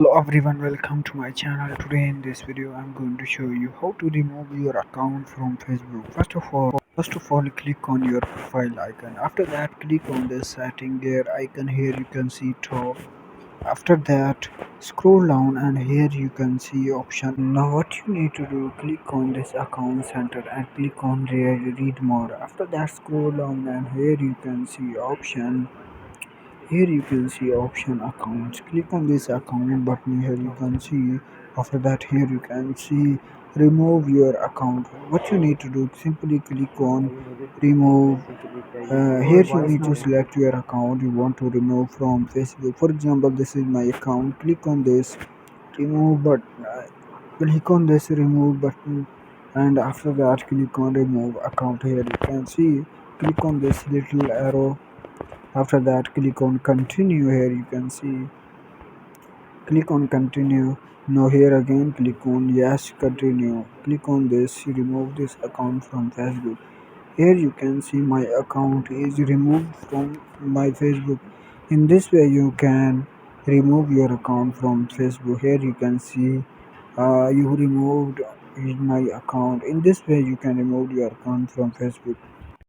Hello everyone, welcome to my channel. Today in this video I'm going to show you how to remove your account from Facebook. First of all click on your profile icon. After that click on the setting gear icon. Here you can see top. After that scroll down and here you can see option. Now what you need to do, click on this account center and click on read more. After that scroll down and here you can see option. Here you can see option accounts. Click on this account button. Here you can see. After that, here you can see remove your account. What you need to do, simply click on remove. Here you need to select your account you want to remove from Facebook. For example, this is my account. Click on this remove button. Click on this remove button, and after that click on remove account. Here you can see. Click on this little arrow. After that click on continue. Here you can see, click on continue. Now here again click on yes continue. Click on this, remove this account from Facebook. Here you can see my account is removed from my Facebook. In this way you can remove your account from Facebook. Here you can see you removed my account. In this way you can remove your account from Facebook.